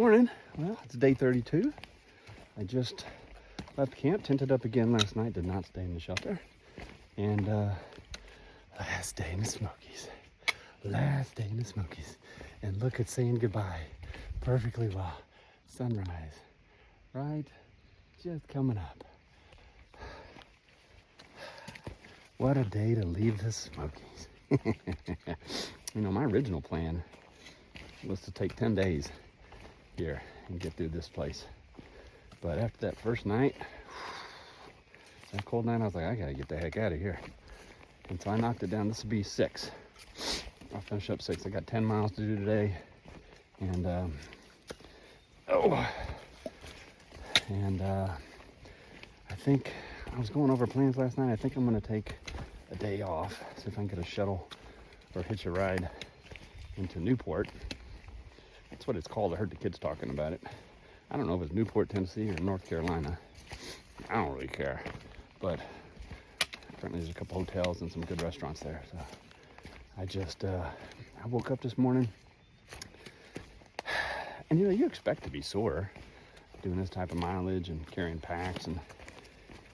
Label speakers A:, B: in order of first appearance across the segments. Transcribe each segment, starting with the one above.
A: morning. Well, it's day 32. I just left camp, tented up again last night, did not stay in the shelter. And last day in the Smokies. Last day in the Smokies. And look at saying goodbye perfectly well. Sunrise, right? Just coming up. What a day to leave the Smokies. You know, my original plan was to take 10 days here and get through this place. But after that first night, that cold night, I was like, I gotta get the heck out of here. And so I knocked it down. This will be 6. I'll finish up 6. I got 10 miles to do today. And, I think I was going over plans last night. I think I'm gonna take a day off, see if I can get a shuttle or hitch a ride into Newport. That's what it's called. I heard the kids talking about it. I don't know if it's Newport, Tennessee or North Carolina. I don't really care. But apparently there's a couple hotels and some good restaurants there. So I just, I woke up this morning. And you know, you expect to be sore doing this type of mileage and carrying packs.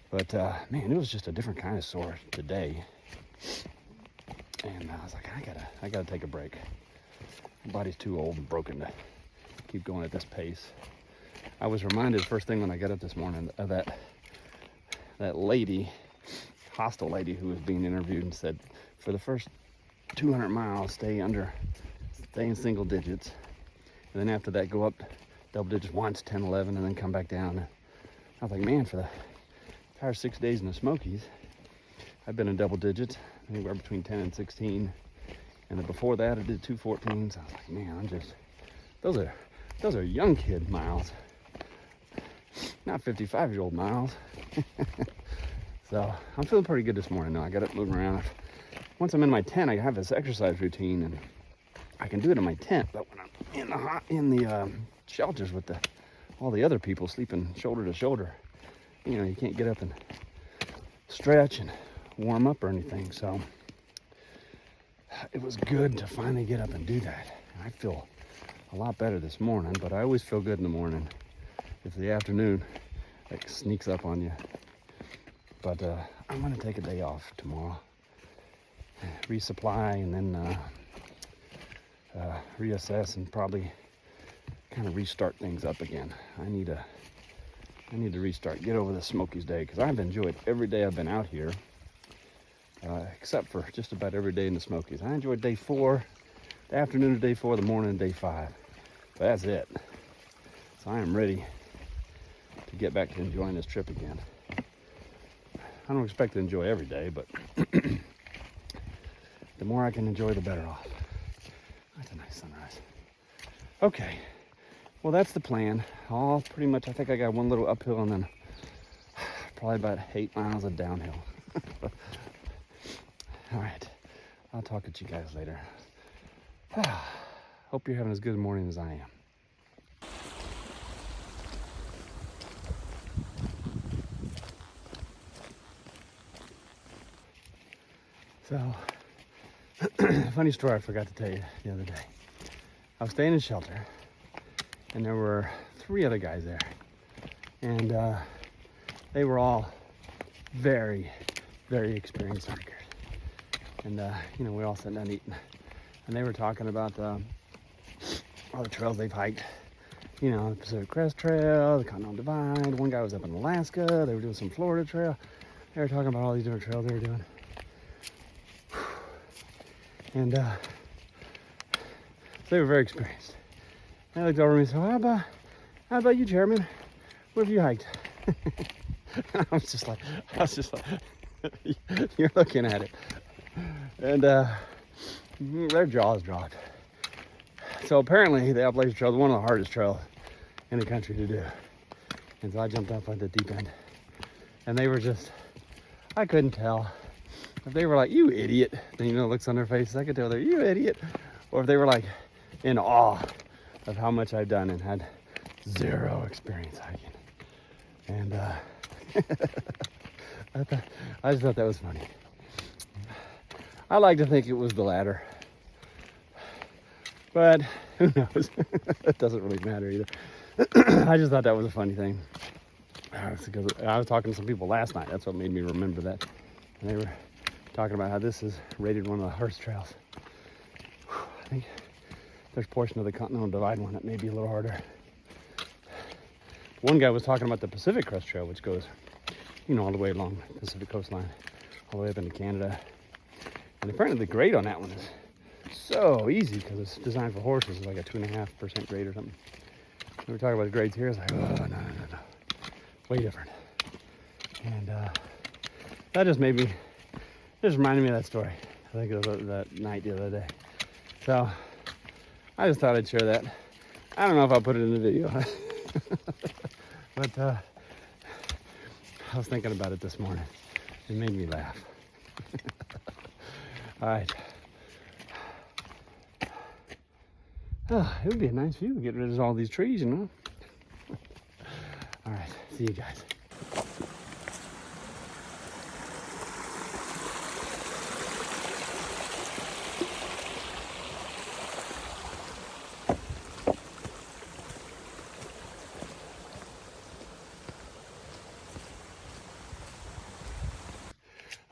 A: But man, it was just a different kind of sore today. And I was like, I gotta take a break. My body's too old and broken to keep going at this pace. I was reminded first thing when I got up this morning of that lady, hostile lady who was being interviewed and said, for the first 200 miles, stay in single digits. And then after that, go up double digits once, 10, 11, and then come back down. I was like, man, for the entire 6 days in the Smokies, I've been in double digits, anywhere between 10 and 16. And then before that, I did 214s. I was like, man, those are young kid miles, not 55-year-old miles. So I'm feeling pretty good this morning. Though I got up moving around. Once I'm in my tent, I have this exercise routine, and I can do it in my tent. But when I'm in the shelters with all the other people sleeping shoulder to shoulder, you know, you can't get up and stretch and warm up or anything. So it was good to finally get up and do that. I feel a lot better this morning, but I always feel good in the morning if the afternoon like sneaks up on you. But I'm gonna take a day off tomorrow, resupply, and then reassess and probably kind of restart things up again. I need to restart, get over the Smokies day, because I've enjoyed every day I've been out here, except for just about every day in the Smokies. I enjoyed day 4, the afternoon of day 4, the morning of day 5. But that's it. So I am ready to get back to enjoying this trip again. I don't expect to enjoy every day, but the more I can enjoy, the better off. That's a nice sunrise. Okay, well, that's the plan. All pretty much, I think I got one little uphill and then probably about 8 miles of downhill. All right, I'll talk to you guys later. Hope you're having as good a morning as I am. So, funny story I forgot to tell you the other day. I was staying in shelter, and there were 3 other guys there. And they were all very, very experienced hikers. And, you know, we were all sitting down eating. And they were talking about all the trails they've hiked. You know, the Pacific Crest Trail, the Continental Divide. One guy was up in Alaska. They were doing some Florida trail. They were talking about all these different trails they were doing. And so they were very experienced. And they looked over at me and said, how about you, Chairman? Where have you hiked? I was just like, you're looking at it. And their jaws dropped. So apparently the Appalachian Trail is one of the hardest trails in the country to do. And so I jumped up at the deep end. And they were just, I couldn't tell. If they were like, you idiot, then, you know, looks on their faces, I could tell they're, you idiot. Or if they were like in awe of how much I've done and had 0 experience hiking. And I just thought that was funny. I like to think it was the latter. But Who knows? It doesn't really matter either. I just thought that was a funny thing. Because I was talking to some people last night. That's what made me remember that. And they were talking about how this is rated one of the hardest trails. I think there's a portion of the Continental Divide one that may be a little harder. One guy was talking about the Pacific Crest Trail, which goes, all the way along the Pacific coastline, all the way up into Canada. And apparently the grade on that one is so easy because it's designed for horses. It's like a 2.5% grade or something. We were talking about the grades here. It's like, oh, no. Way different. And that just reminded me of that story. I think it was that night the other day. So I just thought I'd share that. I don't know if I'll put it in the video. But I was thinking about it this morning. It made me laugh. All right. Oh, it would be a nice view to get rid of all these trees, All right, see you guys.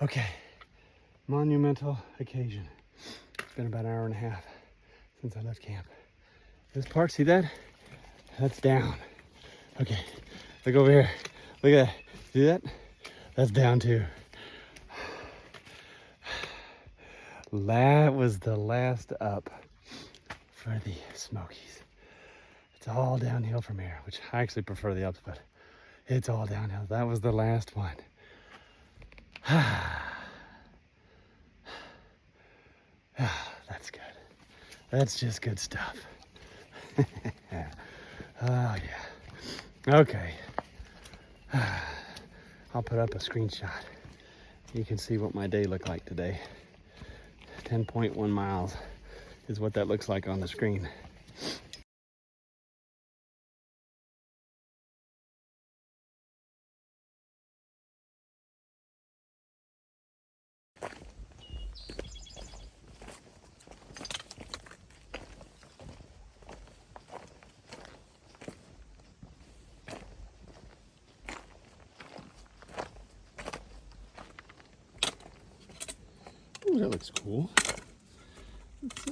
A: Okay, monumental occasion. It's been about an hour and a half since I left camp. This part, see that? That's down. Okay, look over here. Look at that. See that? That's down too. That was the last up for the Smokies. It's all downhill from here, which I actually prefer the ups, but it's all downhill. That was the last one. That's good. That's just good stuff. Oh yeah. Okay. I'll put up a screenshot. You can see what my day looked like today. 10.1 miles is what that looks like on the screen. Ooh, that looks cool. Let's,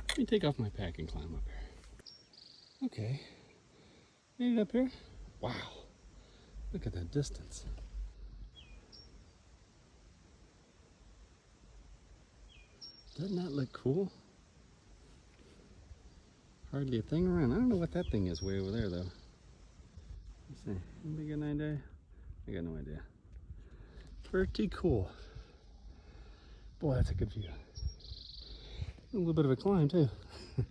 A: let me take off my pack and climb up here. Okay. Made it up here. Wow. Look at that distance. Doesn't that look cool? Hardly a thing around. I don't know what that thing is way over there though. Let's see. Anybody got an idea? I got no idea. Pretty cool. Boy, that's a good view. A little bit of a climb too. I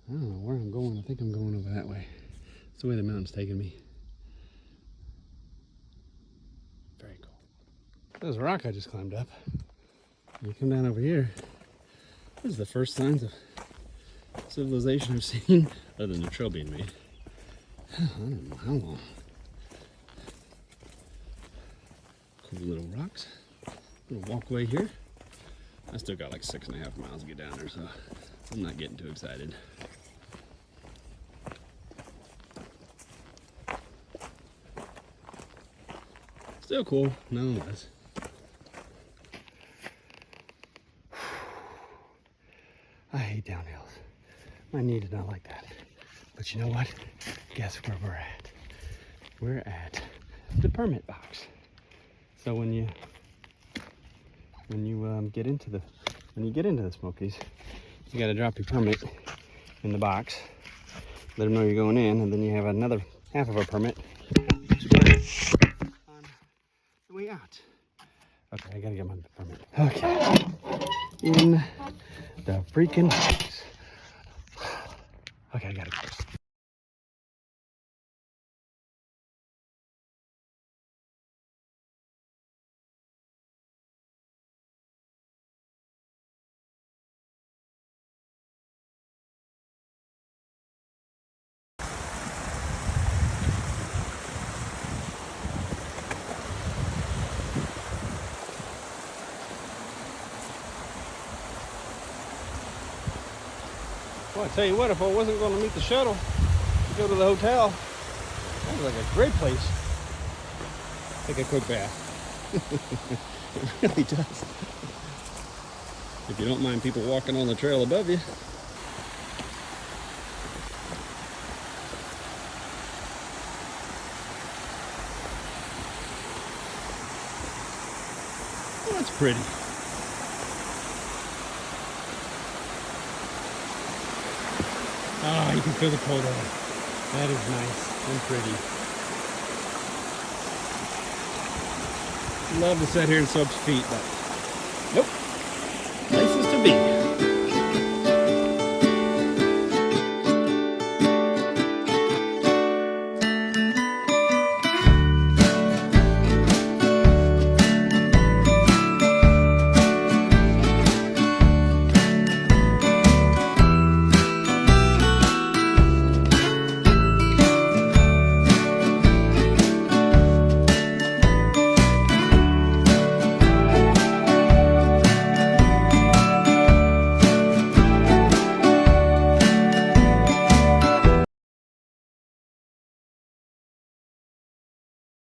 A: don't know where I'm going. I think I'm going over that way. It's the way the mountain's taking me. Very cool. There's a rock I just climbed up. You come down over here. This is the first signs of civilization I've seen, other than the trail being made. I don't know how long. Cool little rocks. Little walkway here. I still got like 6.5 miles to get down there, so I'm not getting too excited. Still cool, nonetheless. I hate downhills. My knee did not like that. But you know what? Guess where we're at? We're at the permit box. So when you get into the Smokies, you got to drop your permit in the box. Let them know you're going in, and then you have another half of a permit on the way out. Okay, I gotta get my permit. Okay, in the freaking box. Okay, I gotta go. Well, I tell you what, if I wasn't going to meet the shuttle to go to the hotel, that was like a great place. Take a quick bath. It really does. If you don't mind people walking on the trail above you. Oh, that's pretty. Oh, you can feel the cold air. That is nice and pretty. Love to sit here and soak feet, but nope. Places to be.